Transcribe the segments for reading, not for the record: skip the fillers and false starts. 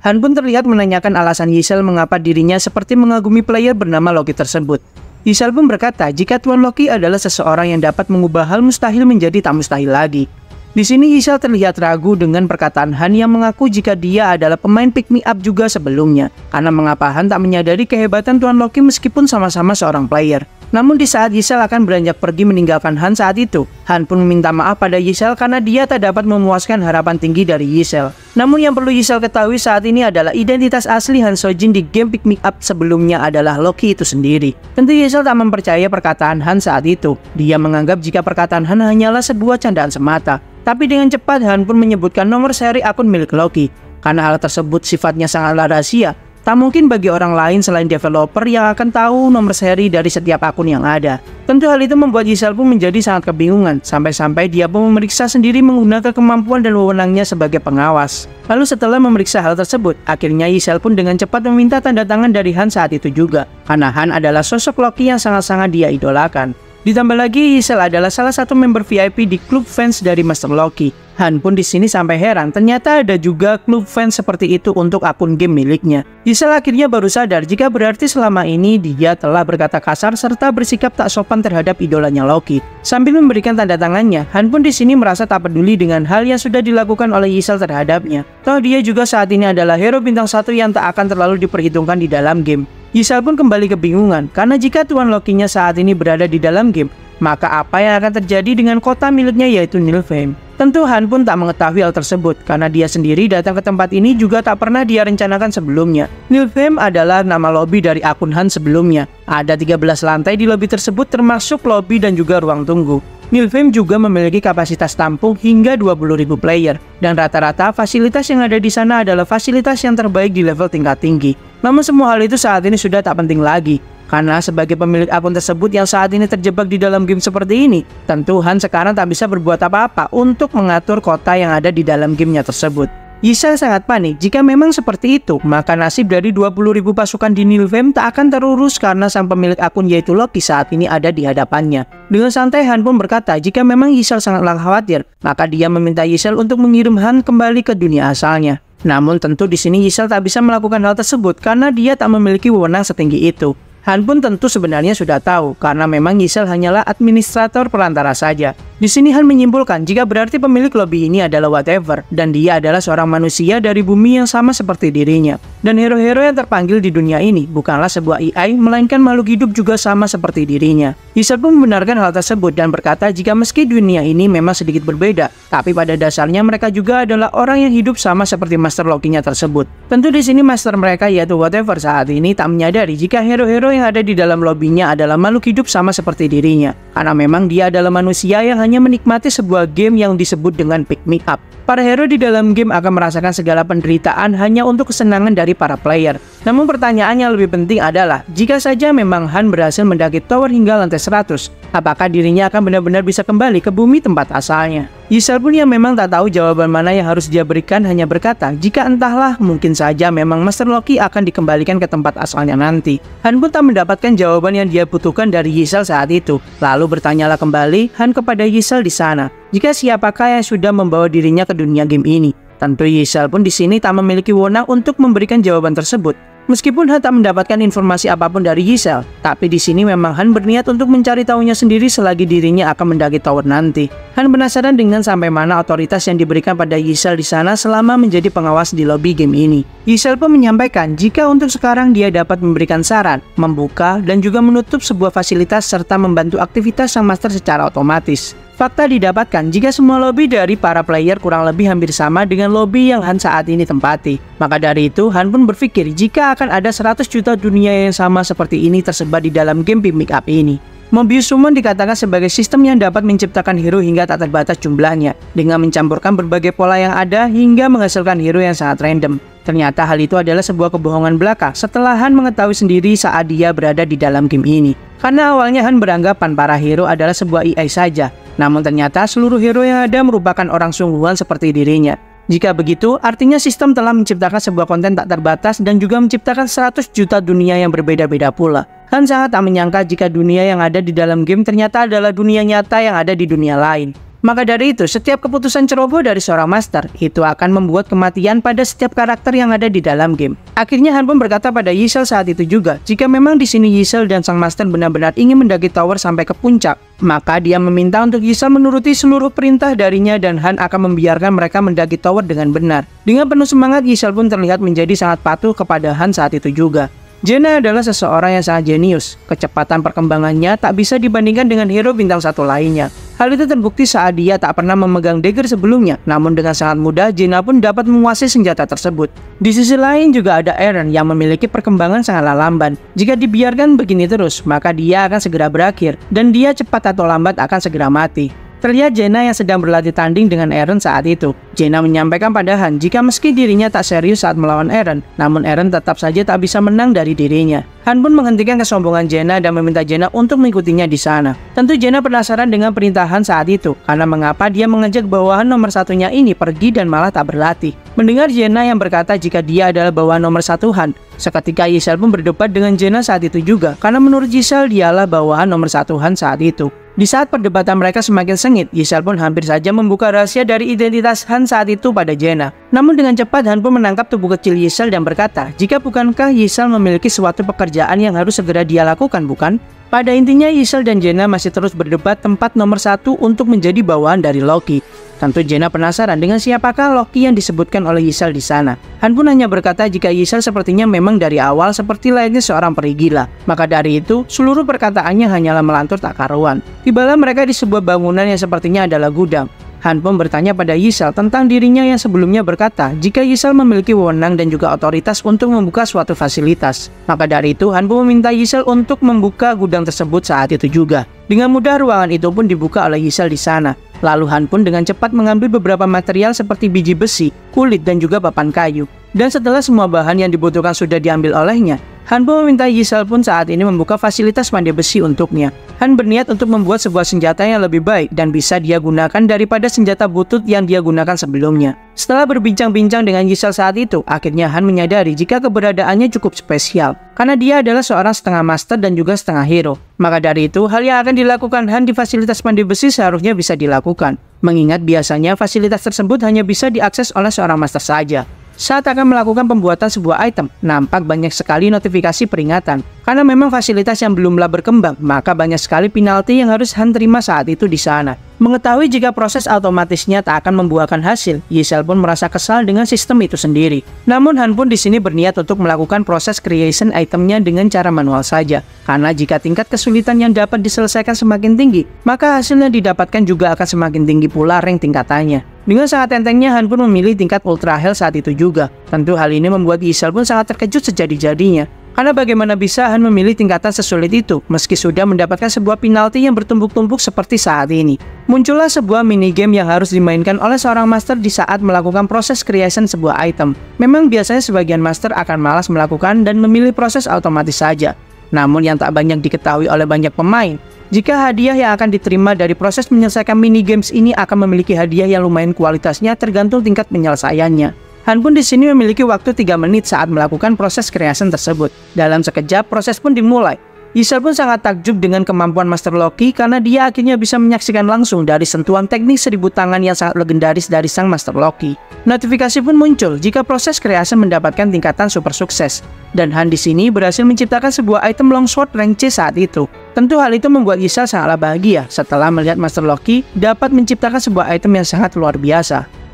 Han pun terlihat menanyakan alasan Yi-Cell mengapa dirinya seperti mengagumi player bernama Loki tersebut. Yi-Cell pun berkata jika Tuan Loki adalah seseorang yang dapat mengubah hal mustahil menjadi tak mustahil lagi. Di sini Yi-Cell terlihat ragu dengan perkataan Han yang mengaku jika dia adalah pemain pick me up juga sebelumnya. Karena mengapa Han tak menyadari kehebatan Tuan Loki meskipun sama-sama seorang player. Namun di saat Yi-Cell akan beranjak pergi meninggalkan Han saat itu, Han pun meminta maaf pada Yi-Cell karena dia tak dapat memuaskan harapan tinggi dari Yi-Cell. Namun yang perlu Yi-Cell ketahui saat ini adalah identitas asli Han Sojin di game pick me up sebelumnya adalah Loki itu sendiri. Tentu Yi-Cell tak mempercayai perkataan Han saat itu. Dia menganggap jika perkataan Han hanyalah sebuah candaan semata. Tapi dengan cepat Han pun menyebutkan nomor seri akun milik Loki. Karena hal tersebut sifatnya sangatlah rahasia, tak mungkin bagi orang lain selain developer yang akan tahu nomor seri dari setiap akun yang ada. Tentu hal itu membuat Yi-Cell pun menjadi sangat kebingungan, sampai-sampai dia pun memeriksa sendiri menggunakan kemampuan dan wewenangnya sebagai pengawas. Lalu setelah memeriksa hal tersebut, akhirnya Yi-Cell pun dengan cepat meminta tanda tangan dari Han saat itu juga. Karena Han adalah sosok Loki yang sangat-sangat dia idolakan. Ditambah lagi, Yi-Cell adalah salah satu member VIP di klub fans dari Master Loki. Han pun di sini sampai heran, ternyata ada juga klub fans seperti itu untuk akun game miliknya. Yi-Cell akhirnya baru sadar jika berarti selama ini dia telah berkata kasar serta bersikap tak sopan terhadap idolanya Loki. Sambil memberikan tanda tangannya, Han pun di sini merasa tak peduli dengan hal yang sudah dilakukan oleh Yi-Cell terhadapnya. Toh dia juga saat ini adalah hero bintang 1 yang tak akan terlalu diperhitungkan di dalam game. Yi-Cell pun kembali kebingungan, karena jika Tuan Loki-nya saat ini berada di dalam game, maka apa yang akan terjadi dengan kota miliknya yaitu Nilfheim? Tentu Han pun tak mengetahui hal tersebut, karena dia sendiri datang ke tempat ini juga tak pernah dia rencanakan sebelumnya. Nilfheim adalah nama lobi dari akun Han sebelumnya. Ada 13 lantai di lobi tersebut termasuk lobi dan juga ruang tunggu. Nilfheim juga memiliki kapasitas tampung hingga 20.000 player, dan rata-rata fasilitas yang ada di sana adalah fasilitas yang terbaik di level tingkat tinggi. Namun semua hal itu saat ini sudah tak penting lagi, karena sebagai pemilik akun tersebut yang saat ini terjebak di dalam game seperti ini, tentu Han sekarang tak bisa berbuat apa-apa untuk mengatur kota yang ada di dalam gamenya tersebut. Yi-Cell sangat panik jika memang seperti itu, maka nasib dari 20.000 pasukan di Nilfheim tak akan terurus karena sang pemilik akun yaitu Loki saat ini ada di hadapannya. Dengan santai Han pun berkata jika memang Yi-Cell sangatlah khawatir, maka dia meminta Yi-Cell untuk mengirim Han kembali ke dunia asalnya. Namun tentu di sini Yi-Cell tak bisa melakukan hal tersebut karena dia tak memiliki wewenang setinggi itu. Han pun tentu sebenarnya sudah tahu, karena memang Yi-Cell hanyalah administrator perantara saja. Di sini Han menyimpulkan jika berarti pemilik lobby ini adalah whatever, dan dia adalah seorang manusia dari bumi yang sama seperti dirinya. Dan hero-hero yang terpanggil di dunia ini bukanlah sebuah AI, melainkan makhluk hidup juga sama seperti dirinya. Yi-Cell pun membenarkan hal tersebut dan berkata jika meski dunia ini memang sedikit berbeda, tapi pada dasarnya mereka juga adalah orang yang hidup sama seperti Master Loki-nya tersebut. Tentu di sini Master mereka yaitu whatever saat ini tak menyadari jika hero-hero yang ada di dalam lobbynya adalah makhluk hidup sama seperti dirinya, karena memang dia adalah manusia yang hanya menikmati sebuah game yang disebut dengan pick me up. Para hero di dalam game akan merasakan segala penderitaan hanya untuk kesenangan dari para player. Namun pertanyaan yang lebih penting adalah, jika saja memang Han berhasil mendaki tower hingga lantai 100, apakah dirinya akan benar-benar bisa kembali ke bumi tempat asalnya? Yi-Cell pun yang memang tak tahu jawaban mana yang harus dia berikan hanya berkata, jika entahlah mungkin saja memang Master Loki akan dikembalikan ke tempat asalnya nanti. Han pun tak mendapatkan jawaban yang dia butuhkan dari Yi-Cell saat itu. Lalu bertanyalah kembali Han kepada Yi-Cell di sana, jika siapakah yang sudah membawa dirinya ke dunia game ini. Tentu Yi-Cell pun di sini tak memiliki wewenang untuk memberikan jawaban tersebut. Meskipun Han tak mendapatkan informasi apapun dari Yi-Cell, tapi di sini memang Han berniat untuk mencari tahunya sendiri selagi dirinya akan mendaki tower nanti. Han penasaran dengan sampai mana otoritas yang diberikan pada Yi-Cell di sana selama menjadi pengawas di lobby game ini. Yi-Cell pun menyampaikan jika untuk sekarang dia dapat memberikan saran, membuka dan juga menutup sebuah fasilitas serta membantu aktivitas sang master secara otomatis. Fakta didapatkan jika semua lobby dari para player kurang lebih hampir sama dengan lobby yang Han saat ini tempati. Maka dari itu, Han pun berpikir jika akan ada 100 juta dunia yang sama seperti ini tersebar di dalam game Pick Up ini. Mobius Summon dikatakan sebagai sistem yang dapat menciptakan hero hingga tak terbatas jumlahnya, dengan mencampurkan berbagai pola yang ada hingga menghasilkan hero yang sangat random. Ternyata hal itu adalah sebuah kebohongan belaka setelah Han mengetahui sendiri saat dia berada di dalam game ini. Karena awalnya Han beranggapan para hero adalah sebuah AI saja, namun ternyata seluruh hero yang ada merupakan orang sungguhan seperti dirinya. Jika begitu, artinya sistem telah menciptakan sebuah konten tak terbatas dan juga menciptakan 100 juta dunia yang berbeda-beda pula. Han sangat tak menyangka jika dunia yang ada di dalam game ternyata adalah dunia nyata yang ada di dunia lain. Maka dari itu, setiap keputusan ceroboh dari seorang master itu akan membuat kematian pada setiap karakter yang ada di dalam game. Akhirnya Han pun berkata pada Yi Shell saat itu juga, jika memang di sini Yi Shell dan sang master benar-benar ingin mendaki tower sampai ke puncak, maka dia meminta untuk Yi Shell menuruti seluruh perintah darinya dan Han akan membiarkan mereka mendaki tower dengan benar. Dengan penuh semangat, Yi Shell pun terlihat menjadi sangat patuh kepada Han saat itu juga. Jaina adalah seseorang yang sangat jenius. Kecepatan perkembangannya tak bisa dibandingkan dengan hero bintang 1 lainnya. Hal itu terbukti saat dia tak pernah memegang dagger sebelumnya, namun dengan sangat mudah Jaina pun dapat menguasai senjata tersebut. Di sisi lain juga ada Eren yang memiliki perkembangan sangatlah lamban. Jika dibiarkan begini terus, maka dia akan segera berakhir, dan dia cepat atau lambat akan segera mati. Terlihat Jaina yang sedang berlatih tanding dengan Eren saat itu. Jaina menyampaikan pada Han jika meski dirinya tak serius saat melawan Eren, namun Eren tetap saja tak bisa menang dari dirinya. Han pun menghentikan kesombongan Jaina dan meminta Jaina untuk mengikutinya di sana. Tentu Jaina penasaran dengan perintah Han saat itu, karena mengapa dia mengajak bawahan nomor satunya ini pergi dan malah tak berlatih. Mendengar Jaina yang berkata jika dia adalah bawahan nomor 1 Han, seketika Yi Shell pun berdebat dengan Jaina saat itu juga, karena menurut Yi Shell dialah bawahan nomor 1 Han saat itu. Di saat perdebatan mereka semakin sengit, Yi Shell pun hampir saja membuka rahasia dari identitas Han saat itu pada Jaina. Namun dengan cepat Han pun menangkap tubuh kecil Yi Shell dan berkata, jika bukankah Yi Shell memiliki suatu pekerjaan yang harus segera dia lakukan, bukan? Pada intinya Yi Shell dan Jaina masih terus berdebat tempat nomor 1 untuk menjadi bawahan dari Loki. Tentu Jaina penasaran dengan siapakah Loki yang disebutkan oleh Yi Shell di sana. Han pun hanya berkata jika Yi Shell sepertinya memang dari awal seperti layaknya seorang peri gila. Maka dari itu, seluruh perkataannya hanyalah melantur tak karuan. Tibalah mereka di sebuah bangunan yang sepertinya adalah gudang. Han pun bertanya pada Yi Shell tentang dirinya yang sebelumnya berkata jika Yi Shell memiliki wewenang dan juga otoritas untuk membuka suatu fasilitas. Maka dari itu Han pun meminta Yi Shell untuk membuka gudang tersebut saat itu juga. Dengan mudah ruangan itu pun dibuka oleh Yi Shell di sana. Lalu Han pun dengan cepat mengambil beberapa material seperti biji besi, kulit dan juga papan kayu. Dan setelah semua bahan yang dibutuhkan sudah diambil olehnya, Han pun meminta Yi Shell pun saat ini membuka fasilitas pandai besi untuknya. Han berniat untuk membuat sebuah senjata yang lebih baik dan bisa dia gunakan daripada senjata butut yang dia gunakan sebelumnya. Setelah berbincang-bincang dengan Yi Shell saat itu, akhirnya Han menyadari jika keberadaannya cukup spesial, karena dia adalah seorang setengah master dan juga setengah hero. Maka dari itu, hal yang akan dilakukan Han di fasilitas pandai besi seharusnya bisa dilakukan, mengingat biasanya fasilitas tersebut hanya bisa diakses oleh seorang master saja. Saat akan melakukan pembuatan sebuah item, nampak banyak sekali notifikasi peringatan. Karena memang fasilitas yang belumlah berkembang, maka banyak sekali penalti yang harus Han terima saat itu di sana. Mengetahui jika proses otomatisnya tak akan membuahkan hasil, Yi Shell pun merasa kesal dengan sistem itu sendiri. Namun Han pun di sini berniat untuk melakukan proses creation itemnya dengan cara manual saja. Karena jika tingkat kesulitan yang dapat diselesaikan semakin tinggi, maka hasil yang didapatkan juga akan semakin tinggi pula rank tingkatannya. Dengan sangat entengnya Han pun memilih tingkat Ultra Hell saat itu juga. Tentu hal ini membuat Yi Shell pun sangat terkejut sejadi-jadinya. Karena bagaimana bisa Han memilih tingkatan sesulit itu, meski sudah mendapatkan sebuah penalti yang bertumpuk-tumpuk seperti saat ini. Muncullah sebuah minigame yang harus dimainkan oleh seorang master di saat melakukan proses creation sebuah item. Memang biasanya sebagian master akan malas melakukan dan memilih proses otomatis saja. Namun yang tak banyak diketahui oleh banyak pemain, jika hadiah yang akan diterima dari proses menyelesaikan minigames ini akan memiliki hadiah yang lumayan kualitasnya tergantung tingkat penyelesaiannya. Han pun di sini memiliki waktu 3 menit saat melakukan proses creation tersebut. Dalam sekejap, proses pun dimulai. Yi Shell pun sangat takjub dengan kemampuan Master Loki karena dia akhirnya bisa menyaksikan langsung dari sentuhan teknik 1000 tangan yang sangat legendaris dari sang Master Loki. Notifikasi pun muncul jika proses creation mendapatkan tingkatan super sukses. Dan Han di sini berhasil menciptakan sebuah item longsword rank C saat itu. Tentu hal itu membuat Yi Shell sangatlah bahagia setelah melihat Master Loki dapat menciptakan sebuah item yang sangat luar biasa.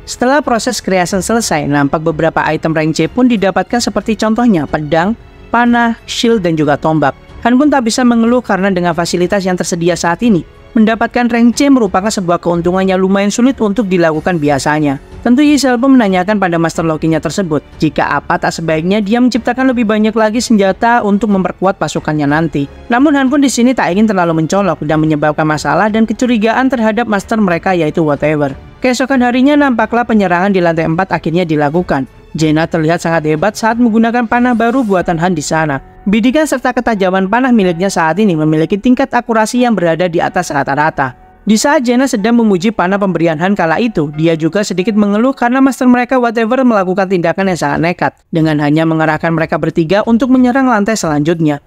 Setelah proses creation selesai, nampak beberapa item rank C pun didapatkan seperti contohnya pedang, panah, shield, dan juga tombak. Han pun tak bisa mengeluh karena dengan fasilitas yang tersedia saat ini, mendapatkan rank C merupakan sebuah keuntungan yang lumayan sulit untuk dilakukan biasanya. Tentu Yi Shell pun menanyakan pada Master Loki-nya tersebut, jika apa tak sebaiknya dia menciptakan lebih banyak lagi senjata untuk memperkuat pasukannya nanti. Namun Han pun di sini tak ingin terlalu mencolok dan menyebabkan masalah dan kecurigaan terhadap master mereka yaitu Whatever. Keesokan harinya nampaklah penyerangan di lantai 4 akhirnya dilakukan. Jaina terlihat sangat hebat saat menggunakan panah baru buatan Han di sana. Bidikan serta ketajaman panah miliknya saat ini memiliki tingkat akurasi yang berada di atas rata-rata. Di saat Jaina sedang memuji panah pemberian Han kala itu, dia juga sedikit mengeluh karena master mereka Whatever melakukan tindakan yang sangat nekat, dengan hanya mengerahkan mereka bertiga untuk menyerang lantai selanjutnya.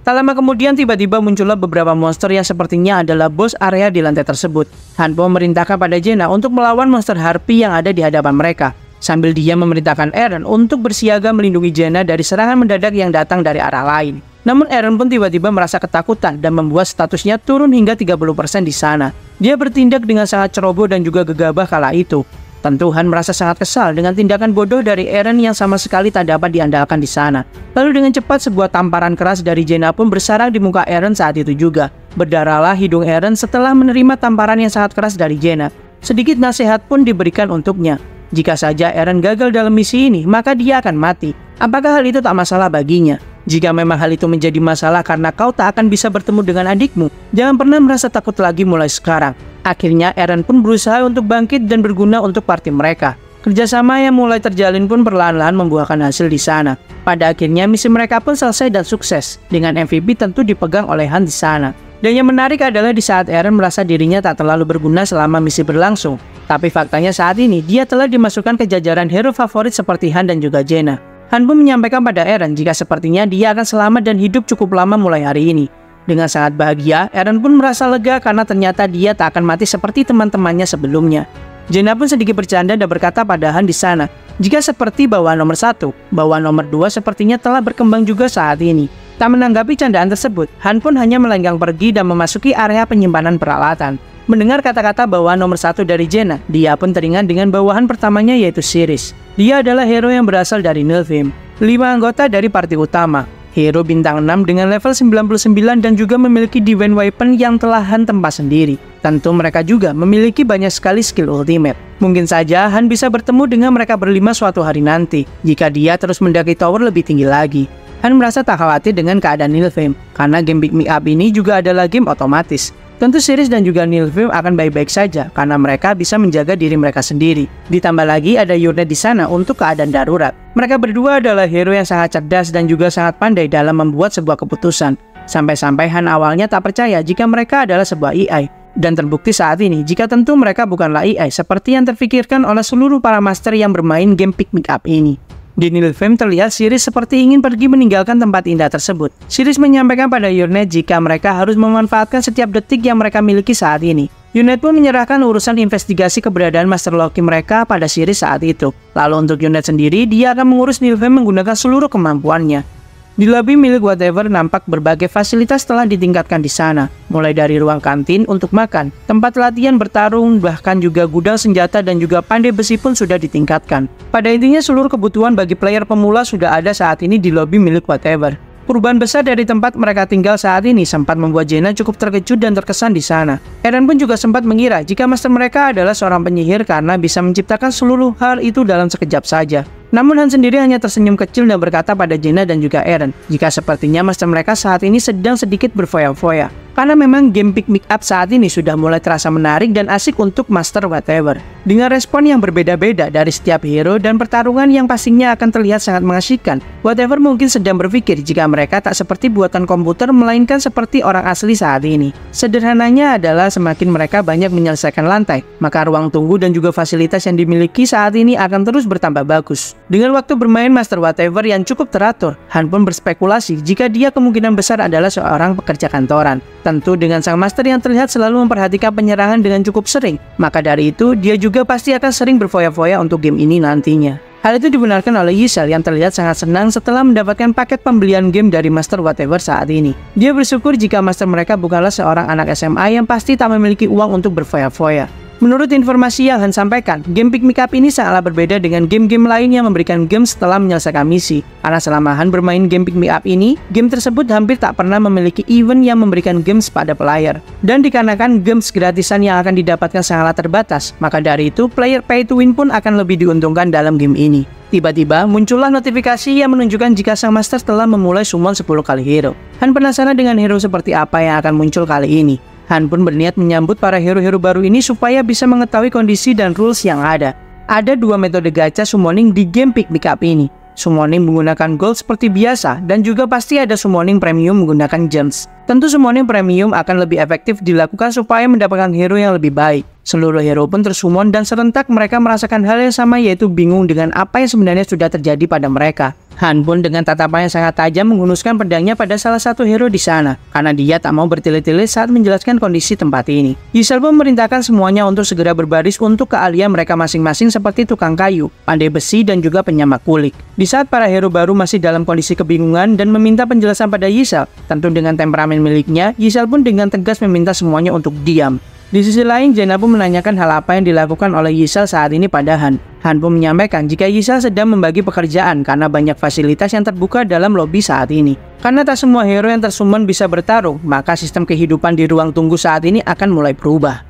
Tak lama kemudian tiba-tiba muncullah beberapa monster yang sepertinya adalah bos area di lantai tersebut. Han pun memerintahkan pada Jaina untuk melawan monster harpi yang ada di hadapan mereka. Sambil dia memerintahkan Eren untuk bersiaga melindungi Jaina dari serangan mendadak yang datang dari arah lain. Namun Eren pun tiba-tiba merasa ketakutan dan membuat statusnya turun hingga 30% di sana. Dia bertindak dengan sangat ceroboh dan juga gegabah kala itu. Tentu Han merasa sangat kesal dengan tindakan bodoh dari Eren yang sama sekali tak dapat diandalkan di sana. Lalu dengan cepat sebuah tamparan keras dari Jaina pun bersarang di muka Eren saat itu juga. Berdarahlah hidung Eren setelah menerima tamparan yang sangat keras dari Jaina. Sedikit nasihat pun diberikan untuknya. Jika saja Eren gagal dalam misi ini, maka dia akan mati. Apakah hal itu tak masalah baginya? Jika memang hal itu menjadi masalah karena kau tak akan bisa bertemu dengan adikmu, jangan pernah merasa takut lagi mulai sekarang. Akhirnya Eren pun berusaha untuk bangkit dan berguna untuk parti mereka. Kerjasama yang mulai terjalin pun perlahan-lahan membuahkan hasil di sana. Pada akhirnya misi mereka pun selesai dan sukses, dengan MVP tentu dipegang oleh Han di sana. Dan yang menarik adalah di saat Eren merasa dirinya tak terlalu berguna selama misi berlangsung. Tapi faktanya saat ini dia telah dimasukkan ke jajaran hero favorit seperti Han dan juga Jaina. Han pun menyampaikan pada Eren jika sepertinya dia akan selamat dan hidup cukup lama mulai hari ini. Dengan sangat bahagia, Eren pun merasa lega karena ternyata dia tak akan mati seperti teman-temannya sebelumnya. Jaina pun sedikit bercanda dan berkata pada Han di sana, jika seperti bawaan nomor 1, bawaan nomor 2 sepertinya telah berkembang juga saat ini. Tak menanggapi candaan tersebut, Han pun hanya melenggang pergi dan memasuki area penyimpanan peralatan. Mendengar kata-kata bawaan nomor 1 dari Jaina, dia pun teringat dengan bawahan pertamanya yaitu Siris. Dia adalah hero yang berasal dari Nilfheim, 5 anggota dari parti utama. Hero bintang 6 dengan level 99 dan juga memiliki divine weapon yang telah Han tempa sendiri. Tentu mereka juga memiliki banyak sekali skill ultimate. Mungkin saja Han bisa bertemu dengan mereka berlima suatu hari nanti, jika dia terus mendaki tower lebih tinggi lagi. Han merasa tak khawatir dengan keadaan Nilfheim, karena game Pick Me Up ini juga adalah game otomatis. Tentu Siris dan juga Nilfheim akan baik-baik saja karena mereka bisa menjaga diri mereka sendiri. Ditambah lagi ada Yurnet di sana untuk keadaan darurat. Mereka berdua adalah hero yang sangat cerdas dan juga sangat pandai dalam membuat sebuah keputusan. Sampai-sampai Han awalnya tak percaya jika mereka adalah sebuah AI. Dan terbukti saat ini jika tentu mereka bukanlah AI seperti yang terfikirkan oleh seluruh para master yang bermain game Pick Me Up ini. Di Nilfheim terlihat Siris seperti ingin pergi meninggalkan tempat indah tersebut. Siris menyampaikan pada Yurnet jika mereka harus memanfaatkan setiap detik yang mereka miliki saat ini. Yurnet pun menyerahkan urusan investigasi keberadaan Master Loki mereka pada Siris saat itu. Lalu untuk Yurnet sendiri, dia akan mengurus Nilfheim menggunakan seluruh kemampuannya. Di lobi milik Whatever nampak berbagai fasilitas telah ditingkatkan di sana, mulai dari ruang kantin untuk makan, tempat latihan bertarung, bahkan juga gudang senjata dan juga pandai besi pun sudah ditingkatkan. Pada intinya seluruh kebutuhan bagi player pemula sudah ada saat ini di lobi milik Whatever. Perubahan besar dari tempat mereka tinggal saat ini sempat membuat Jaina cukup terkejut dan terkesan di sana. Eren pun juga sempat mengira jika master mereka adalah seorang penyihir karena bisa menciptakan seluruh hal itu dalam sekejap saja. Namun Han sendiri hanya tersenyum kecil dan berkata pada Jaina dan juga Eren jika sepertinya master mereka saat ini sedang sedikit berfoya-foya. Karena memang game Pick Me Up saat ini sudah mulai terasa menarik dan asik untuk Master Whatever. Dengan respon yang berbeda-beda dari setiap hero dan pertarungan yang pastinya akan terlihat sangat mengasyikkan, Whatever mungkin sedang berpikir jika mereka tak seperti buatan komputer melainkan seperti orang asli saat ini. Sederhananya adalah semakin mereka banyak menyelesaikan lantai, maka ruang tunggu dan juga fasilitas yang dimiliki saat ini akan terus bertambah bagus. Dengan waktu bermain Master Whatever yang cukup teratur, Han pun berspekulasi jika dia kemungkinan besar adalah seorang pekerja kantoran. Tentu dengan sang master yang terlihat selalu memperhatikan penyerangan dengan cukup sering, maka dari itu dia juga pasti akan sering berfoya-foya untuk game ini nantinya. Hal itu dibenarkan oleh Yisel yang terlihat sangat senang setelah mendapatkan paket pembelian game dari Master Whatever saat ini. Dia bersyukur jika master mereka bukanlah seorang anak SMA yang pasti tak memiliki uang untuk berfoya-foya. Menurut informasi yang Han sampaikan, game Pick Me Up ini sangatlah berbeda dengan game-game lain yang memberikan game setelah menyelesaikan misi. Karena selama Han bermain game Pick Me Up ini, game tersebut hampir tak pernah memiliki event yang memberikan games pada player. Dan dikarenakan games gratisan yang akan didapatkan sangatlah terbatas, maka dari itu player pay to win pun akan lebih diuntungkan dalam game ini. Tiba-tiba muncullah notifikasi yang menunjukkan jika sang master telah memulai summon 10 kali hero. Han penasaran dengan hero seperti apa yang akan muncul kali ini. Han pun berniat menyambut para hero-hero baru ini supaya bisa mengetahui kondisi dan rules yang ada. Ada dua metode gacha summoning di game Pick Me Up ini. Summoning menggunakan gold seperti biasa dan juga pasti ada summoning premium menggunakan gems. Tentu summoning premium akan lebih efektif dilakukan supaya mendapatkan hero yang lebih baik. Seluruh hero pun tersummon dan serentak mereka merasakan hal yang sama yaitu bingung dengan apa yang sebenarnya sudah terjadi pada mereka. Han pun dengan tatapan yang sangat tajam menghunuskan pedangnya pada salah satu hero di sana, karena dia tak mau bertele-tele saat menjelaskan kondisi tempat ini. Yisal pun memerintahkan semuanya untuk segera berbaris untuk keahlian mereka masing-masing seperti tukang kayu, pandai besi, dan juga penyamak kulik. Di saat para hero baru masih dalam kondisi kebingungan dan meminta penjelasan pada Yisal, tentu dengan temperamen miliknya, Yisal pun dengan tegas meminta semuanya untuk diam. Di sisi lain, Jaina pun menanyakan hal apa yang dilakukan oleh Yisal saat ini pada Han. Han pun menyampaikan jika Yisal sedang membagi pekerjaan karena banyak fasilitas yang terbuka dalam lobi saat ini. Karena tak semua hero yang tersummon bisa bertarung, maka sistem kehidupan di ruang tunggu saat ini akan mulai berubah.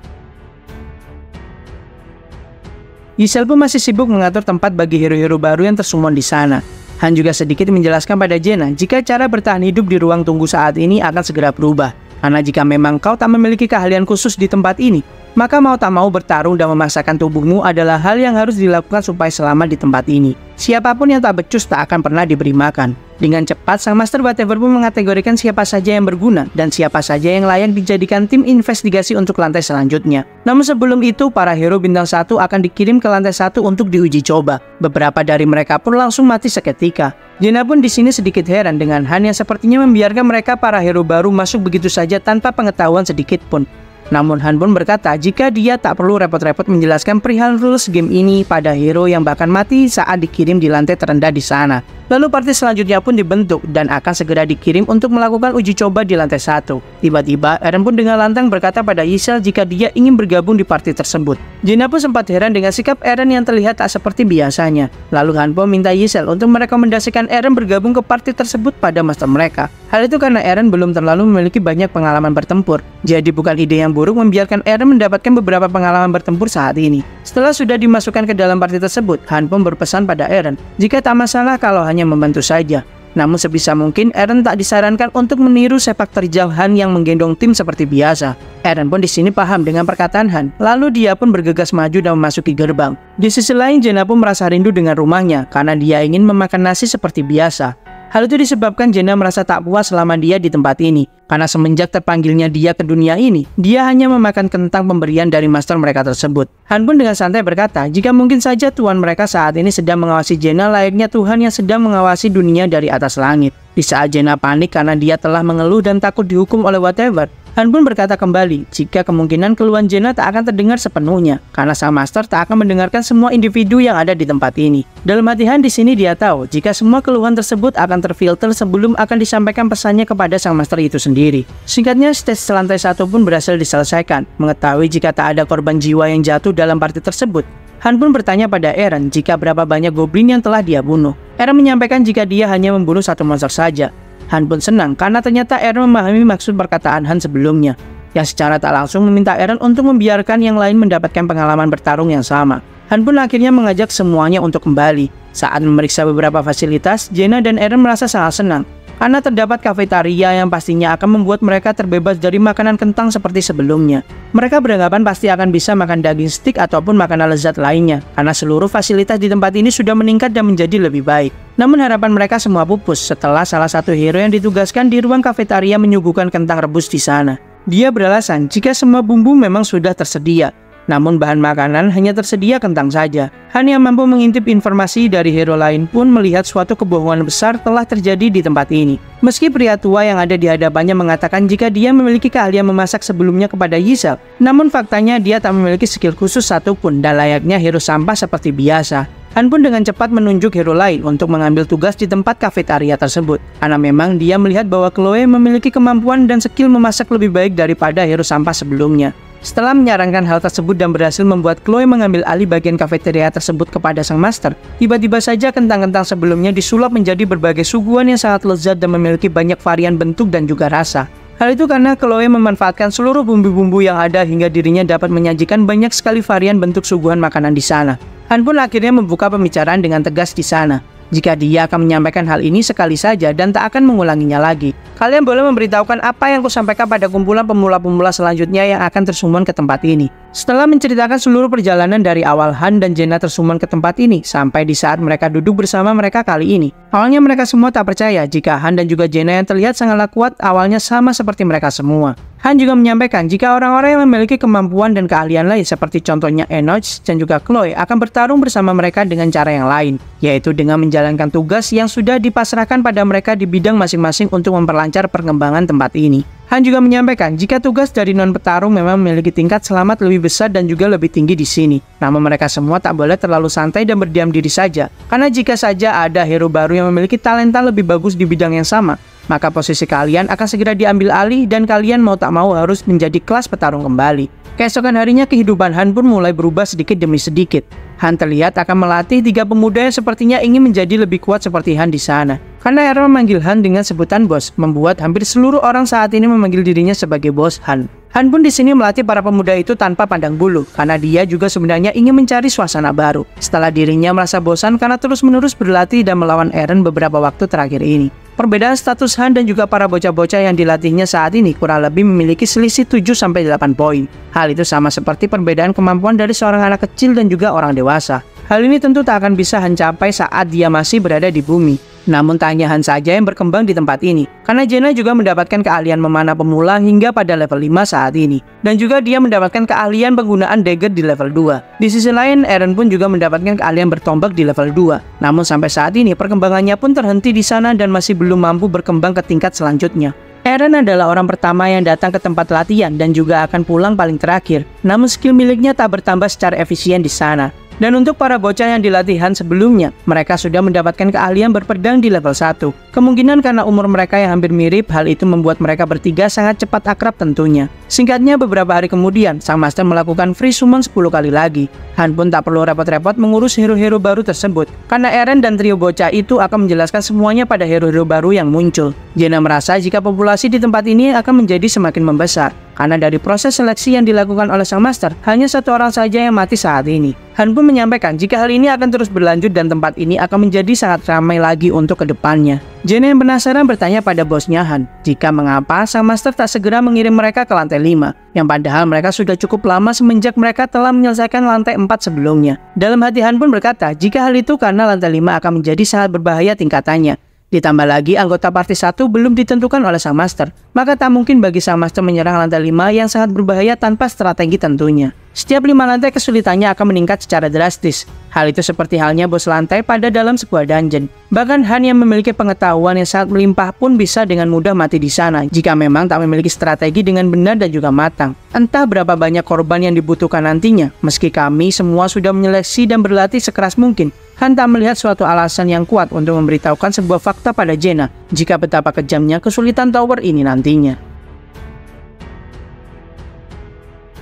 Yisal pun masih sibuk mengatur tempat bagi hero-hero baru yang tersummon di sana. Han juga sedikit menjelaskan pada Jaina jika cara bertahan hidup di ruang tunggu saat ini akan segera berubah. Karena jika memang kau tak memiliki keahlian khusus di tempat ini, maka mau tak mau bertarung dan memaksakan tubuhmu adalah hal yang harus dilakukan supaya selamat di tempat ini. Siapapun yang tak becus tak akan pernah diberi makan. Dengan cepat, sang Master Whatever pun mengategorikan siapa saja yang berguna dan siapa saja yang layak dijadikan tim investigasi untuk lantai selanjutnya. Namun sebelum itu, para hero bintang 1 akan dikirim ke lantai 1 untuk diuji coba. Beberapa dari mereka pun langsung mati seketika. Jaina pun di sini sedikit heran dengan Han yang sepertinya membiarkan mereka para hero baru masuk begitu saja tanpa pengetahuan sedikit pun. Namun Han pun berkata jika dia tak perlu repot-repot menjelaskan perihal rules game ini pada hero yang bahkan mati saat dikirim di lantai terendah di sana. Lalu party selanjutnya pun dibentuk dan akan segera dikirim untuk melakukan uji coba di lantai 1. Tiba-tiba Eren pun dengan lantang berkata pada Yisal jika dia ingin bergabung di party tersebut. Jaina pun sempat heran dengan sikap Eren yang terlihat tak seperti biasanya. Lalu Han pun minta Yisal untuk merekomendasikan Eren bergabung ke party tersebut pada master mereka. Hal itu karena Eren belum terlalu memiliki banyak pengalaman bertempur. Jadi bukan ide yang buruk membiarkan Eren mendapatkan beberapa pengalaman bertempur saat ini. Setelah sudah dimasukkan ke dalam party tersebut, Han pun berpesan pada Eren jika tak masalah kalau hanya membantu saja. Namun sebisa mungkin Eren tak disarankan untuk meniru sepak terjang Han yang menggendong tim seperti biasa. Eren pun di sini paham dengan perkataan Han, lalu dia pun bergegas maju dan memasuki gerbang. Di sisi lain, Jaina pun merasa rindu dengan rumahnya karena dia ingin memakan nasi seperti biasa. Hal itu disebabkan Jaina merasa tak puas selama dia di tempat ini. Karena semenjak terpanggilnya dia ke dunia ini, dia hanya memakan kentang pemberian dari master mereka tersebut. Han pun dengan santai berkata jika mungkin saja Tuhan mereka saat ini sedang mengawasi Jaina layaknya Tuhan yang sedang mengawasi dunia dari atas langit. Di saat Jaina panik karena dia telah mengeluh dan takut dihukum oleh Whatever, Han pun berkata kembali jika kemungkinan keluhan Jaina tak akan terdengar sepenuhnya karena sang master tak akan mendengarkan semua individu yang ada di tempat ini. Dalam hati Han di sini dia tahu jika semua keluhan tersebut akan terfilter sebelum akan disampaikan pesannya kepada sang master itu sendiri. Singkatnya, stage lantai 1 pun berhasil diselesaikan. Mengetahui jika tak ada korban jiwa yang jatuh dalam party tersebut, Han pun bertanya pada Eren jika berapa banyak goblin yang telah dia bunuh. Eren menyampaikan jika dia hanya membunuh satu monster saja. Han pun senang karena ternyata Eren memahami maksud perkataan Han sebelumnya, yang secara tak langsung meminta Eren untuk membiarkan yang lain mendapatkan pengalaman bertarung yang sama. Han pun akhirnya mengajak semuanya untuk kembali. Saat memeriksa beberapa fasilitas, Jaina dan Eren merasa sangat senang karena terdapat kafetaria yang pastinya akan membuat mereka terbebas dari makanan kentang seperti sebelumnya. Mereka beranggapan pasti akan bisa makan daging steak ataupun makanan lezat lainnya, karena seluruh fasilitas di tempat ini sudah meningkat dan menjadi lebih baik. Namun harapan mereka semua pupus setelah salah satu hero yang ditugaskan di ruang kafetaria menyuguhkan kentang rebus di sana. Dia beralasan jika semua bumbu memang sudah tersedia, namun bahan makanan hanya tersedia kentang saja. Han yang mampu mengintip informasi dari hero lain pun melihat suatu kebohongan besar telah terjadi di tempat ini. Meski pria tua yang ada di hadapannya mengatakan jika dia memiliki keahlian memasak sebelumnya kepada Yisal, namun faktanya dia tak memiliki skill khusus satupun dan layaknya hero sampah seperti biasa. Han pun dengan cepat menunjuk hero lain untuk mengambil tugas di tempat kafetaria tersebut, karena memang dia melihat bahwa Chloe memiliki kemampuan dan skill memasak lebih baik daripada hero sampah sebelumnya. Setelah menyarankan hal tersebut dan berhasil membuat Chloe mengambil alih bagian kafeteria tersebut kepada sang master, tiba-tiba saja kentang-kentang sebelumnya disulap menjadi berbagai suguhan yang sangat lezat dan memiliki banyak varian bentuk dan juga rasa. Hal itu karena Chloe memanfaatkan seluruh bumbu-bumbu yang ada hingga dirinya dapat menyajikan banyak sekali varian bentuk suguhan makanan di sana. Han pun akhirnya membuka pembicaraan dengan tegas di sana. Jika dia akan menyampaikan hal ini sekali saja dan tak akan mengulanginya lagi. Kalian boleh memberitahukan apa yang kusampaikan pada kumpulan pemula-pemula selanjutnya yang akan tersummon ke tempat ini. Setelah menceritakan seluruh perjalanan dari awal Han dan Jaina tersummon ke tempat ini sampai di saat mereka duduk bersama mereka kali ini. Awalnya mereka semua tak percaya jika Han dan juga Jaina yang terlihat sangatlah kuat awalnya sama seperti mereka semua. Han juga menyampaikan jika orang-orang yang memiliki kemampuan dan keahlian lain seperti contohnya Enoch dan juga Chloe akan bertarung bersama mereka dengan cara yang lain, yaitu dengan menjalankan tugas yang sudah dipasrahkan pada mereka di bidang masing-masing untuk memperlancar perkembangan tempat ini. Han juga menyampaikan jika tugas dari non-petarung memang memiliki tingkat selamat lebih besar dan juga lebih tinggi di sini. Namun mereka semua tak boleh terlalu santai dan berdiam diri saja, karena jika saja ada hero baru yang memiliki talenta lebih bagus di bidang yang sama, maka posisi kalian akan segera diambil alih dan kalian mau tak mau harus menjadi kelas petarung kembali. Keesokan harinya kehidupan Han pun mulai berubah sedikit demi sedikit. Han terlihat akan melatih 3 pemuda yang sepertinya ingin menjadi lebih kuat seperti Han di sana. Karena Aaron memanggil Han dengan sebutan bos, membuat hampir seluruh orang saat ini memanggil dirinya sebagai bos Han. Han pun di sini melatih para pemuda itu tanpa pandang bulu, karena dia juga sebenarnya ingin mencari suasana baru. Setelah dirinya merasa bosan karena terus-menerus berlatih dan melawan Eren beberapa waktu terakhir ini. Perbedaan status Han dan juga para bocah-bocah yang dilatihnya saat ini kurang lebih memiliki selisih 7-8 poin. Hal itu sama seperti perbedaan kemampuan dari seorang anak kecil dan juga orang dewasa. Hal ini tentu tak akan bisa Han capai saat dia masih berada di bumi. Namun tak hanya Han saja yang berkembang di tempat ini, karena Jaina juga mendapatkan keahlian memanah pemula hingga pada level 5 saat ini. Dan juga dia mendapatkan keahlian penggunaan dagger di level 2. Di sisi lain, Eren pun juga mendapatkan keahlian bertombak di level 2. Namun sampai saat ini perkembangannya pun terhenti di sana dan masih belum mampu berkembang ke tingkat selanjutnya. Eren adalah orang pertama yang datang ke tempat latihan dan juga akan pulang paling terakhir. Namun skill miliknya tak bertambah secara efisien di sana. Dan untuk para bocah yang dilatih Han sebelumnya, mereka sudah mendapatkan keahlian berpedang di level 1. Kemungkinan karena umur mereka yang hampir mirip, hal itu membuat mereka bertiga sangat cepat akrab tentunya. Singkatnya, beberapa hari kemudian, sang master melakukan free summon 10 kali lagi. Han pun tak perlu repot-repot mengurus hero-hero baru tersebut, karena Eren dan trio bocah itu akan menjelaskan semuanya pada hero-hero baru yang muncul. Jaina merasa jika populasi di tempat ini akan menjadi semakin membesar, karena dari proses seleksi yang dilakukan oleh sang master, hanya 1 orang saja yang mati saat ini. Han pun menyampaikan jika hal ini akan terus berlanjut dan tempat ini akan menjadi sangat ramai lagi untuk kedepannya. Jaina yang penasaran bertanya pada bosnya Han, jika mengapa sang master tak segera mengirim mereka ke lantai 5, yang padahal mereka sudah cukup lama semenjak mereka telah menyelesaikan lantai 4 sebelumnya. Dalam hati Han pun berkata, jika hal itu karena lantai 5 akan menjadi sangat berbahaya tingkatannya. Ditambah lagi anggota party 1 belum ditentukan oleh sang master, maka tak mungkin bagi sang master menyerang lantai 5 yang sangat berbahaya tanpa strategi tentunya. Setiap 5 lantai kesulitannya akan meningkat secara drastis. Hal itu seperti halnya bos lantai pada dalam sebuah dungeon. Bahkan Han yang memiliki pengetahuan yang sangat melimpah pun bisa dengan mudah mati di sana jika memang tak memiliki strategi dengan benar dan juga matang. Entah berapa banyak korban yang dibutuhkan nantinya, meski kami semua sudah menyeleksi dan berlatih sekeras mungkin. Han tak melihat suatu alasan yang kuat untuk memberitahukan sebuah fakta pada Jaina jika betapa kejamnya kesulitan tower ini nantinya.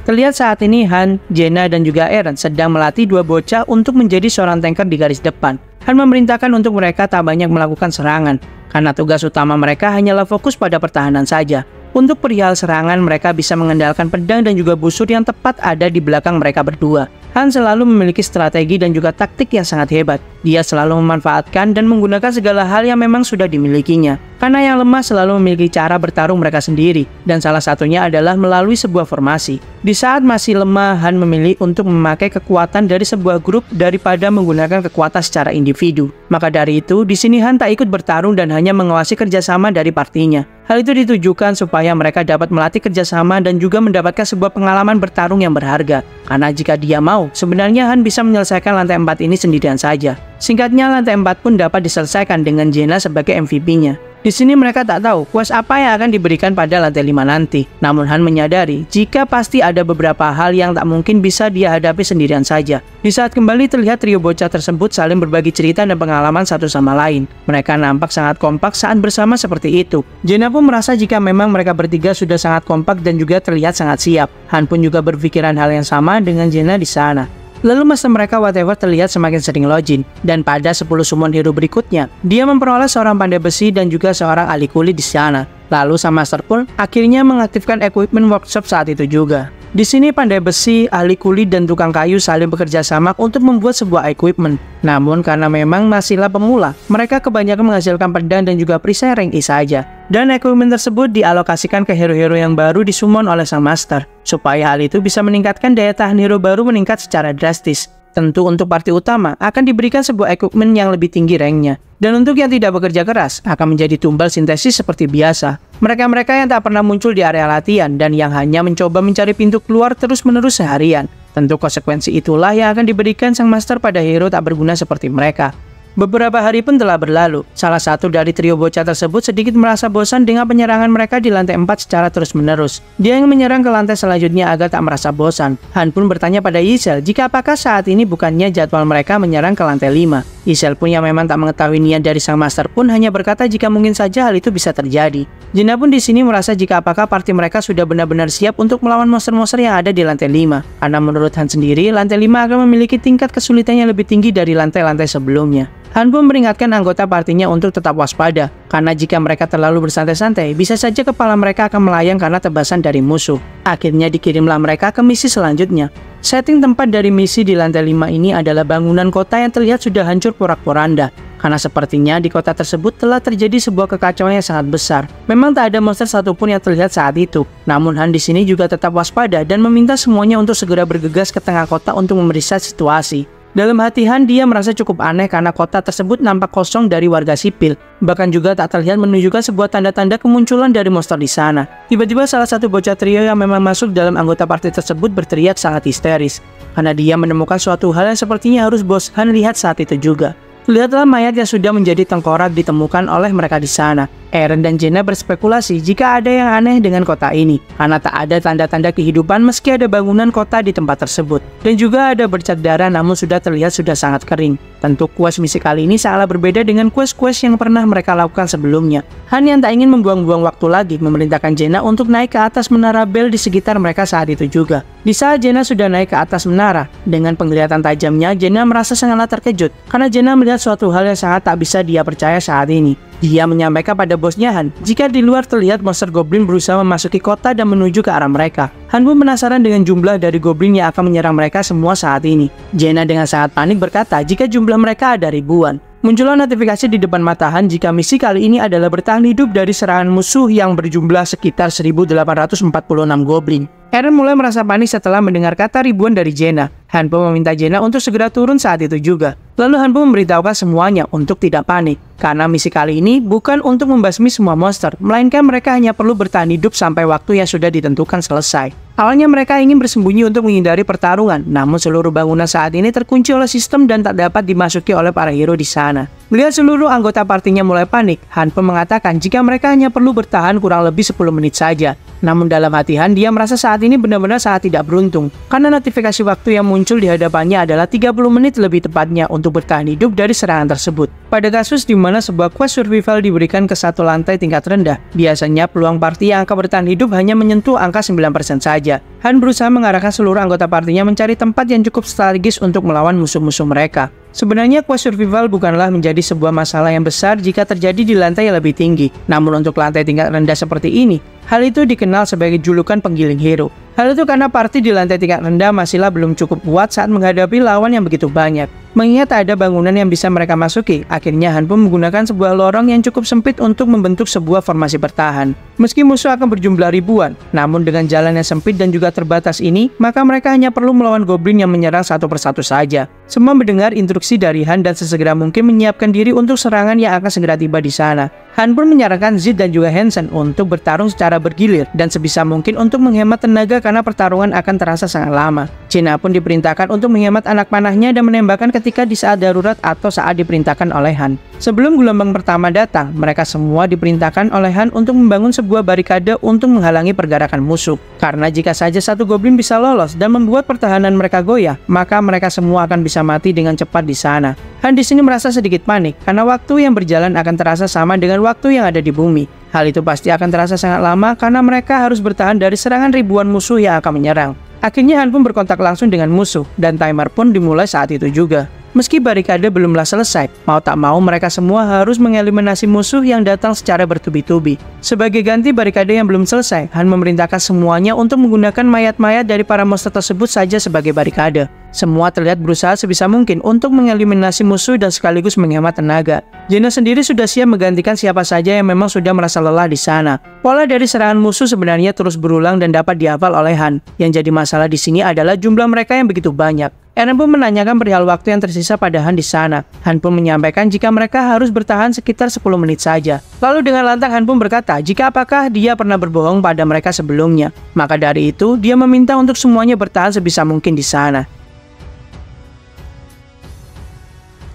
Terlihat saat ini Han, Jaina, dan juga Eren sedang melatih 2 bocah untuk menjadi seorang tanker di garis depan. Han memerintahkan untuk mereka tak banyak melakukan serangan, karena tugas utama mereka hanyalah fokus pada pertahanan saja. Untuk perihal serangan, mereka bisa mengandalkan pedang dan juga busur yang tepat ada di belakang mereka berdua. Han selalu memiliki strategi dan juga taktik yang sangat hebat. Dia selalu memanfaatkan dan menggunakan segala hal yang memang sudah dimilikinya. Karena yang lemah selalu memiliki cara bertarung mereka sendiri, dan salah satunya adalah melalui sebuah formasi. Di saat masih lemah, Han memilih untuk memakai kekuatan dari sebuah grup daripada menggunakan kekuatan secara individu. Maka dari itu, di sini Han tak ikut bertarung dan hanya mengawasi kerjasama dari partinya. Hal itu ditujukan supaya mereka dapat melatih kerjasama dan juga mendapatkan sebuah pengalaman bertarung yang berharga. Karena jika dia mau, sebenarnya Han bisa menyelesaikan lantai 4 ini sendirian saja. Singkatnya, lantai 4 pun dapat diselesaikan dengan Jaina sebagai MVP-nya. Di sini mereka tak tahu quest apa yang akan diberikan pada lantai 5 nanti. Namun Han menyadari jika pasti ada beberapa hal yang tak mungkin bisa dia hadapi sendirian saja. Di saat kembali terlihat trio bocah tersebut saling berbagi cerita dan pengalaman satu sama lain. Mereka nampak sangat kompak saat bersama seperti itu. Jaina pun merasa jika memang mereka bertiga sudah sangat kompak dan juga terlihat sangat siap. Han pun juga berpikiran hal yang sama dengan Jaina di sana. Lalu master mereka whatever terlihat semakin sering login, dan pada 10 summon hero berikutnya, dia memperoleh seorang pandai besi dan juga seorang ahli kulit di sana. Lalu sang master pun akhirnya mengaktifkan equipment workshop saat itu juga. Di sini pandai besi, ahli kulit, dan tukang kayu saling bekerja sama untuk membuat sebuah equipment. Namun karena memang masihlah pemula, mereka kebanyakan menghasilkan pedang dan juga perisai rank E saja. Dan equipment tersebut dialokasikan ke hero-hero yang baru disummon oleh sang master, supaya hal itu bisa meningkatkan daya tahan hero baru meningkat secara drastis. Tentu untuk party utama akan diberikan sebuah equipment yang lebih tinggi ranknya. Dan untuk yang tidak bekerja keras akan menjadi tumbal sintesis seperti biasa. Mereka-mereka yang tak pernah muncul di area latihan dan yang hanya mencoba mencari pintu keluar terus-menerus seharian. Tentu konsekuensi itulah yang akan diberikan sang master pada hero tak berguna seperti mereka. Beberapa hari pun telah berlalu. Salah satu dari trio bocah tersebut sedikit merasa bosan dengan penyerangan mereka di lantai 4 secara terus-menerus. Dia ingin menyerang ke lantai selanjutnya agar tak merasa bosan. Han pun bertanya pada Yisel jika apakah saat ini bukannya jadwal mereka menyerang ke lantai 5. Yisel pun yang memang tak mengetahui niat dari sang master pun hanya berkata jika mungkin saja hal itu bisa terjadi. Jenna pun di sini merasa jika apakah party mereka sudah benar-benar siap untuk melawan monster-monster yang ada di lantai 5. Karena menurut Han sendiri, lantai 5 akan memiliki tingkat kesulitan yang lebih tinggi dari lantai-lantai sebelumnya. Han pun memperingatkan anggota partinya untuk tetap waspada, karena jika mereka terlalu bersantai-santai, bisa saja kepala mereka akan melayang karena tebasan dari musuh. Akhirnya dikirimlah mereka ke misi selanjutnya. Setting tempat dari misi di lantai 5 ini adalah bangunan kota yang terlihat sudah hancur porak-poranda. Karena sepertinya di kota tersebut telah terjadi sebuah kekacauan yang sangat besar. Memang tak ada monster satupun yang terlihat saat itu. Namun Han di sini juga tetap waspada dan meminta semuanya untuk segera bergegas ke tengah kota untuk memeriksa situasi. Dalam hati Han, dia merasa cukup aneh karena kota tersebut nampak kosong dari warga sipil. Bahkan juga tak terlihat menunjukkan sebuah tanda-tanda kemunculan dari monster di sana. Tiba-tiba salah satu bocah trio yang memang masuk dalam anggota party tersebut berteriak sangat histeris. Karena dia menemukan suatu hal yang sepertinya harus bos Han lihat saat itu juga. Lihatlah mayat yang sudah menjadi tengkorak ditemukan oleh mereka di sana. Eren dan Jenna berspekulasi jika ada yang aneh dengan kota ini, karena tak ada tanda-tanda kehidupan meski ada bangunan kota di tempat tersebut. Dan juga ada bercak darah namun sudah terlihat sudah sangat kering. Tentu quest misi kali ini sangatlah berbeda dengan quest-quest yang pernah mereka lakukan sebelumnya. Han yang tak ingin membuang-buang waktu lagi memerintahkan Jenna untuk naik ke atas menara bel di sekitar mereka saat itu juga. Di saat Jenna sudah naik ke atas menara, dengan penglihatan tajamnya Jenna merasa sangatlah terkejut, karena Jenna melihat suatu hal yang sangat tak bisa dia percaya saat ini. Dia menyampaikan pada bosnya Han jika di luar terlihat monster goblin berusaha memasuki kota dan menuju ke arah mereka. Han pun penasaran dengan jumlah dari goblin yang akan menyerang mereka semua saat ini. Jenna dengan sangat panik berkata jika jumlah mereka ada ribuan. Muncullah notifikasi di depan mata Han jika misi kali ini adalah bertahan hidup dari serangan musuh yang berjumlah sekitar 1846 goblin. Eren mulai merasa panik setelah mendengar kata ribuan dari Jenna. Han pun meminta Jenna untuk segera turun saat itu juga. Lalu Han pun memberitahukan semuanya untuk tidak panik. Karena misi kali ini bukan untuk membasmi semua monster, melainkan mereka hanya perlu bertahan hidup sampai waktu yang sudah ditentukan selesai. Awalnya mereka ingin bersembunyi untuk menghindari pertarungan, namun seluruh bangunan saat ini terkunci oleh sistem dan tak dapat dimasuki oleh para hero di sana. Melihat seluruh anggota partinya mulai panik, Han pun mengatakan jika mereka hanya perlu bertahan kurang lebih 10 menit saja. Namun dalam hati Han, dia merasa saat ini benar-benar sangat tidak beruntung, karena notifikasi waktu yang muncul di hadapannya adalah 30 menit lebih tepatnya untuk bertahan hidup dari serangan tersebut. Pada kasus di mana sebuah quest survival diberikan ke satu lantai tingkat rendah, biasanya peluang party yang akan bertahan hidup hanya menyentuh angka 9% saja. Han berusaha mengarahkan seluruh anggota partinya mencari tempat yang cukup strategis untuk melawan musuh-musuh mereka. Sebenarnya quest survival bukanlah menjadi sebuah masalah yang besar jika terjadi di lantai yang lebih tinggi. Namun untuk lantai tingkat rendah seperti ini, hal itu dikenal sebagai julukan penggiling hero. Hal itu karena party di lantai tingkat rendah masihlah belum cukup kuat saat menghadapi lawan yang begitu banyak. Mengingat tak ada bangunan yang bisa mereka masuki, akhirnya Han pun menggunakan sebuah lorong yang cukup sempit untuk membentuk sebuah formasi bertahan. Meski musuh akan berjumlah ribuan, namun dengan jalan yang sempit dan juga terbatas ini, maka mereka hanya perlu melawan goblin yang menyerang satu persatu saja. Semua mendengar instruksi dari Han dan sesegera mungkin menyiapkan diri untuk serangan yang akan segera tiba di sana. Han pun menyarankan Zid dan juga Hansen untuk bertarung secara bergilir dan sebisa mungkin untuk menghemat tenaga karena pertarungan akan terasa sangat lama. Jenna pun diperintahkan untuk menghemat anak panahnya dan menembakkan ketika di saat darurat atau saat diperintahkan oleh Han. Sebelum gelombang pertama datang, mereka semua diperintahkan oleh Han untuk membangun sebuah barikade untuk menghalangi pergerakan musuh. Karena jika saja satu goblin bisa lolos dan membuat pertahanan mereka goyah, maka mereka semua akan bisa mati dengan cepat di sana. Han di sini merasa sedikit panik karena waktu yang berjalan akan terasa sama dengan waktu yang ada di bumi. Hal itu pasti akan terasa sangat lama karena mereka harus bertahan dari serangan ribuan musuh yang akan menyerang. Akhirnya Han pun berkontak langsung dengan musuh dan timer pun dimulai saat itu juga. Meski barikade belumlah selesai, mau tak mau mereka semua harus mengeliminasi musuh yang datang secara bertubi-tubi. Sebagai ganti barikade yang belum selesai, Han memerintahkan semuanya untuk menggunakan mayat-mayat dari para monster tersebut saja sebagai barikade. Semua terlihat berusaha sebisa mungkin untuk mengeliminasi musuh dan sekaligus menghemat tenaga. Jenna sendiri sudah siap menggantikan siapa saja yang memang sudah merasa lelah di sana. Pola dari serangan musuh sebenarnya terus berulang dan dapat dihafal oleh Han. Yang jadi masalah di sini adalah jumlah mereka yang begitu banyak. Eren pun menanyakan perihal waktu yang tersisa pada Han di sana. Han pun menyampaikan jika mereka harus bertahan sekitar 10 menit saja. Lalu dengan lantang Han pun berkata jika apakah dia pernah berbohong pada mereka sebelumnya. Maka dari itu dia meminta untuk semuanya bertahan sebisa mungkin di sana.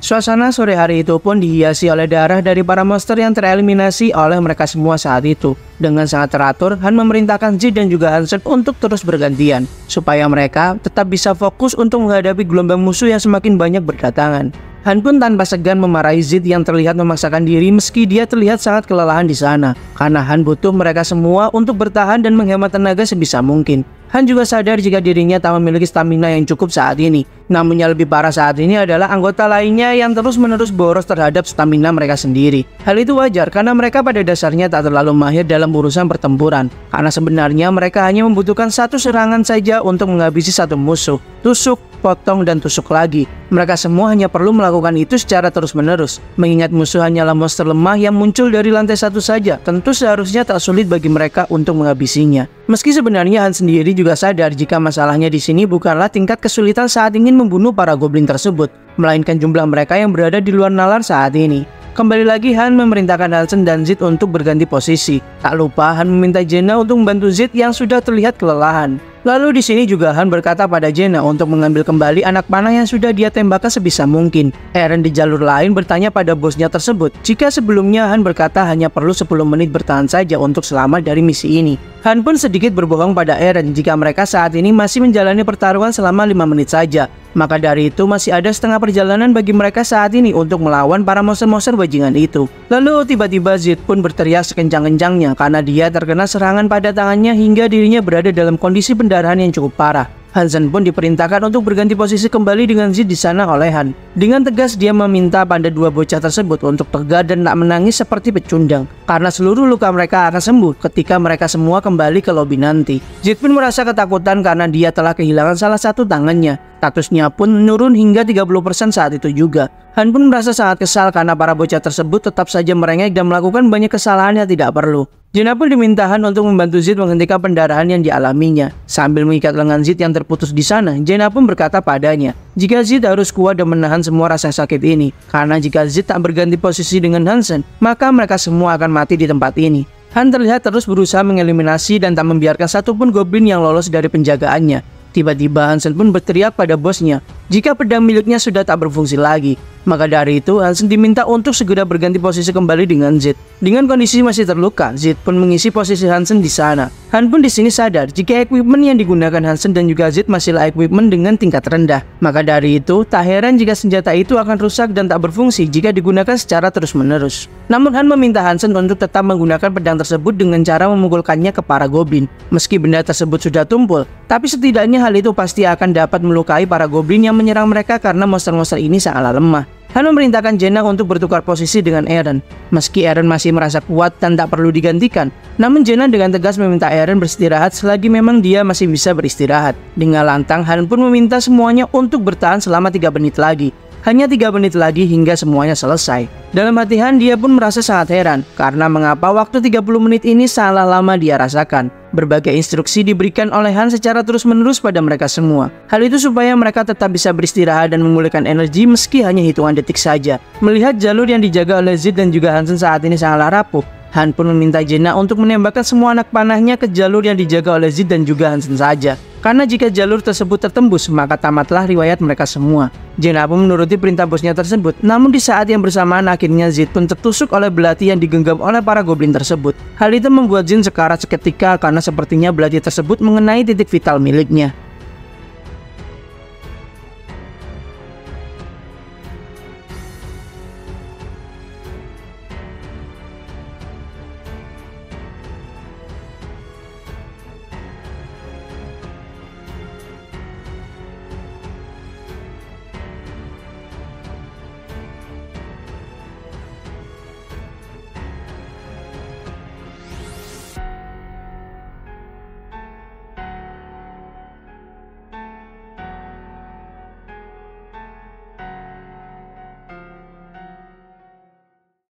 Suasana sore hari itu pun dihiasi oleh darah dari para monster yang tereliminasi oleh mereka semua saat itu. Dengan sangat teratur, Han memerintahkan Zid dan juga Hansen untuk terus bergantian, supaya mereka tetap bisa fokus untuk menghadapi gelombang musuh yang semakin banyak berdatangan. Han pun tanpa segan memarahi Zid yang terlihat memaksakan diri meski dia terlihat sangat kelelahan di sana. Karena Han butuh mereka semua untuk bertahan dan menghemat tenaga sebisa mungkin. Han juga sadar jika dirinya tak memiliki stamina yang cukup saat ini. Namun yang lebih parah saat ini adalah anggota lainnya yang terus-menerus boros terhadap stamina mereka sendiri. Hal itu wajar karena mereka pada dasarnya tak terlalu mahir dalam urusan pertempuran. Karena sebenarnya mereka hanya membutuhkan satu serangan saja untuk menghabisi satu musuh. Tusuk, potong, dan tusuk lagi. Mereka semua hanya perlu melakukan itu secara terus-menerus. Mengingat musuh hanyalah monster lemah yang muncul dari lantai satu saja, tentu seharusnya tak sulit bagi mereka untuk menghabisinya. Meski sebenarnya Han sendiri juga sadar jika masalahnya di sini bukanlah tingkat kesulitan saat ingin membunuh para goblin tersebut, melainkan jumlah mereka yang berada di luar nalar saat ini. Kembali lagi Han memerintahkan Hansen dan Zid untuk berganti posisi. Tak lupa Han meminta Jenna untuk membantu Zid yang sudah terlihat kelelahan. Lalu di sini juga Han berkata pada Jenna untuk mengambil kembali anak panah yang sudah dia tembakkan sebisa mungkin. Eren di jalur lain bertanya pada bosnya tersebut jika sebelumnya Han berkata hanya perlu 10 menit bertahan saja untuk selamat dari misi ini. Han pun sedikit berbohong pada Eren jika mereka saat ini masih menjalani pertarungan selama 5 menit saja. Maka dari itu masih ada setengah perjalanan bagi mereka saat ini untuk melawan para monster-monster bajingan itu. Lalu tiba-tiba Zid pun berteriak sekencang-kencangnya karena dia terkena serangan pada tangannya hingga dirinya berada dalam kondisi pendarahan yang cukup parah. Hansen pun diperintahkan untuk berganti posisi kembali dengan Zid di sana oleh Han. Dengan tegas dia meminta pada dua bocah tersebut untuk tegar dan tak menangis seperti pecundang, karena seluruh luka mereka akan sembuh ketika mereka semua kembali ke lobi nanti. Zid pun merasa ketakutan karena dia telah kehilangan salah satu tangannya. Statusnya pun menurun hingga 30% saat itu juga. Han pun merasa sangat kesal karena para bocah tersebut tetap saja merengek dan melakukan banyak kesalahan yang tidak perlu. Jenna pun diminta Han untuk membantu Zid menghentikan pendarahan yang dialaminya. Sambil mengikat lengan Zid yang terputus di sana, Jenna pun berkata padanya, jika Zid harus kuat dan menahan semua rasa sakit ini. Karena jika Zid tak berganti posisi dengan Hansen, maka mereka semua akan mati di tempat ini. Han terlihat terus berusaha mengeliminasi dan tak membiarkan satupun goblin yang lolos dari penjagaannya. Tiba-tiba Hansen pun berteriak pada bosnya jika pedang miliknya sudah tak berfungsi lagi. Maka dari itu Hansen diminta untuk segera berganti posisi kembali dengan Zid. Dengan kondisi masih terluka, Zid pun mengisi posisi Hansen di sana. Han pun di sini sadar jika equipment yang digunakan Hansen dan juga Zid masihlah equipment dengan tingkat rendah. Maka dari itu tak heran jika senjata itu akan rusak dan tak berfungsi jika digunakan secara terus-menerus. Namun Han meminta Hansen untuk tetap menggunakan pedang tersebut dengan cara memukulkannya ke para goblin. Meski benda tersebut sudah tumpul, tapi setidaknya hal itu pasti akan dapat melukai para goblin yang menyerang mereka karena monster-monster ini sangatlah lemah. Han memerintahkan Jenna untuk bertukar posisi dengan Eren. Meski Eren masih merasa kuat dan tak perlu digantikan, namun Jenna dengan tegas meminta Eren beristirahat selagi memang dia masih bisa beristirahat. Dengan lantang Han pun meminta semuanya untuk bertahan selama 3 menit lagi. Hanya 3 menit lagi hingga semuanya selesai. Dalam hati Han dia pun merasa sangat heran karena mengapa waktu 30 menit ini sangatlah lama dia rasakan. Berbagai instruksi diberikan oleh Han secara terus-menerus pada mereka semua. Hal itu supaya mereka tetap bisa beristirahat dan memulihkan energi meski hanya hitungan detik saja. Melihat jalur yang dijaga oleh Zid dan juga Hansen saat ini sangatlah rapuh, Han pun meminta Jenna untuk menembakkan semua anak panahnya ke jalur yang dijaga oleh Zid dan juga Hansen saja. Karena jika jalur tersebut tertembus, maka tamatlah riwayat mereka semua. Jenna pun menuruti perintah bosnya tersebut. Namun di saat yang bersamaan akhirnya Zid pun tertusuk oleh belati yang digenggam oleh para goblin tersebut. Hal itu membuat Jin sekarat seketika karena sepertinya belati tersebut mengenai titik vital miliknya.